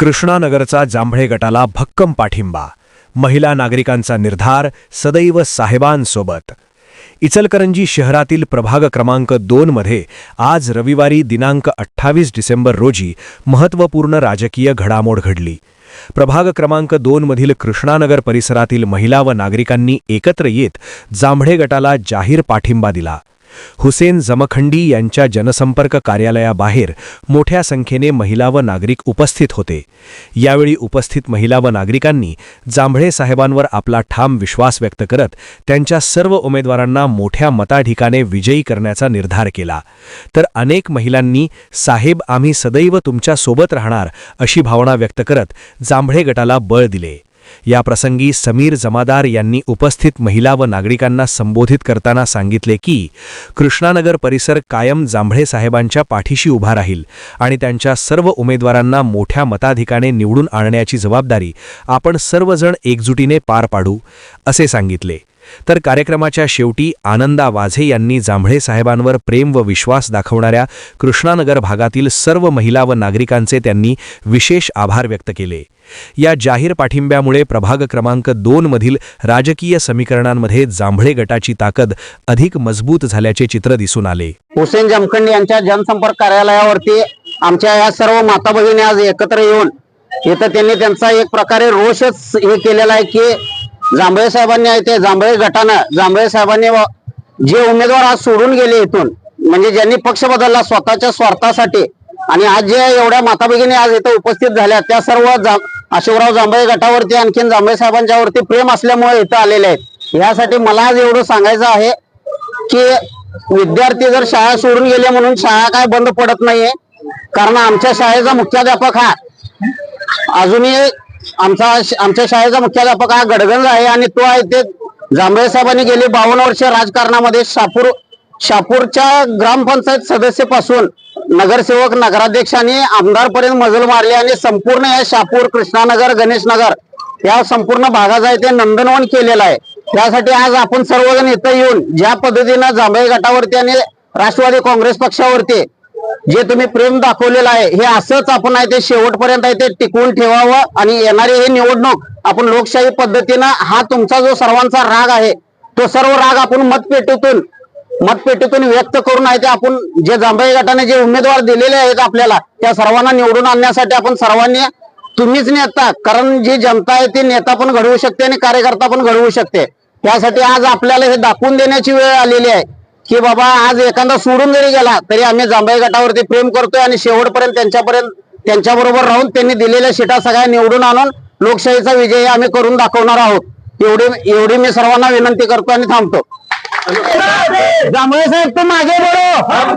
कृष्णानगरचा जांभळे गटाला भक्कम पाठिंबा. महिला नागरिकांचा निर्धार सदैव साहेबांसोबत. इचलकरंजी शहरातील प्रभाग क्रमांक 2 मध्ये आज रविवारी दिनांक 28 डिसेंबर रोजी महत्त्वपूर्ण राजकीय घडामोड घडली. प्रभाग क्रमांक 2 मधील कृष्णानगर परिसरातील महिला व नागरिकांनी एकत्र येत जांभळे गटाला जाहीर पाठिंबा दिला. हुसेन जमखंडी यांच्या जनसंपर्क कार्यालयाबाहेर मोठ्या संख्येने महिला व नागरिक उपस्थित होते. यावेळी उपस्थित महिला व नागरिकांनी जांभळे साहेबांवर आपला ठाम विश्वास व्यक्त करत त्यांच्या सर्व उमेदवारांना मोठ्या मताधिक्याने विजयी करण्याचा निर्धार केला. तर अनेक महिलांनी साहेब आम्ही सदैव तुमच्या सोबत राहणार अशी भावना व्यक्त करत जांभळे गटाला बळ दिले. या प्रसंगी समीर जमादार यांनी उपस्थित महिला व नागरिकांना संबोधित करताना सांगितले की कृष्णानगर परिसर कायम जांभळे साहेबांच्या पाठीशी उभा राहील आणि त्यांच्या सर्व उमेदवारांना मोठ्या मताधिक्याने निवडून आणण्याची जबाबदारी आपण सर्वजण एकजुटीने पार पाडू असे सांगितले. तर कार्यक्रमाच्या शेवटी आनंदा वाझे यांनी जांभळे साहेबांवर प्रेम व विश्वास दाखवणाऱ्या कृष्णानगर भागातील सर्व महिला व नागरिकांचे त्यांनी विशेष आभार व्यक्त केले. या जाहीर पाठिंब्यामुळे प्रभाग क्रमांक 2 मधील राजकीय समीकरणांमध्ये जांभळे गटाची ताकद अधिक मजबूत झाल्याचे चित्र दिसून आले. हुसेन जमखंडी यांच्या जनसंपर्क कार्यालयावरती आमच्या या सर्व माता भगिनी आज एकत्र येऊन इथं त्यांनी त्यांचा एक प्रकारे रोषच हे केलेला आहे की जांभळे साहेबांनी आहे ते जांभळे गटानं जांभळे साहेबांनी जे उमेदवार आज सोडून गेले इथून म्हणजे ज्यांनी पक्ष बदलला स्वतःच्या स्वार्थासाठी आणि आज जे एवढ्या माता भगिनी आज इथं उपस्थित झाल्या त्या सर्व अशोकराव जांभळे गटावरती आणखीन जांभळे साहेबांच्यावरती प्रेम असल्यामुळे इथं आलेले आहेत. यासाठी मला आज एवढं सांगायचं आहे की विद्यार्थी जर शाळा सोडून गेले म्हणून शाळा काय बंद पडत नाहीये. कारण आमच्या शाळेचा मुख्याध्यापक हा अजूनही आमच्या शाळेचा मुख्याध्यापक हा गडगंज आहे आणि तो आहे ते जांभळे साहेबांनी गेली 52 वर्ष राजकारणामध्ये शापूरच्या ग्रामपंचायत सदस्यापासून नगरसेवक नगराध्यक्ष आणि आमदारपर्यंत मजल मारली आणि संपूर्ण या शापूर कृष्णानगर गणेशनगर या संपूर्ण भागाचा आहे ते नंदनवन केलेला आहे. त्यासाठी आज आपण सर्वजण इथं येऊन ज्या पद्धतीनं जांभळे गटावरती आणि राष्ट्रवादी काँग्रेस पक्षावरती जे तुम्ही प्रेम दाखवलेलं आहे हे असंच आपण आहे ते शेवटपर्यंत आहे ते टिकवून ठेवावं आणि येणारी ही निवडणूक आपण लोकशाही पद्धतीनं हा तुमचा जो सर्वांचा राग आहे तो सर्व राग आपण मतपेटीतून व्यक्त करून आहे ते आपण जे जांभळे गटाने जे उमेदवार दिलेले आहेत आपल्याला त्या सर्वांना निवडून आणण्यासाठी आपण सर्वांनी तुम्हीच नेता कारण जी जनता आहे ती नेता पण घडवू शकते आणि कार्यकर्ता पण घडवू शकते. त्यासाठी आज आपल्याला हे दाखवून देण्याची वेळ आलेली आहे की बाबा आज एखादा सोडून जरी गेला तरी आम्ही जांभळे गटावरती प्रेम करतोय आणि शेवटपर्यंत त्यांच्याबरोबर राहून त्यांनी दिलेल्या सीटा सगळ्या निवडून आणून लोकशाहीचा विजय आम्ही करून दाखवणार आहोत. एवढी मी सर्वांना विनंती करतो आणि थांबतो. जांभळे साहेब तुम आगे बढ़ो.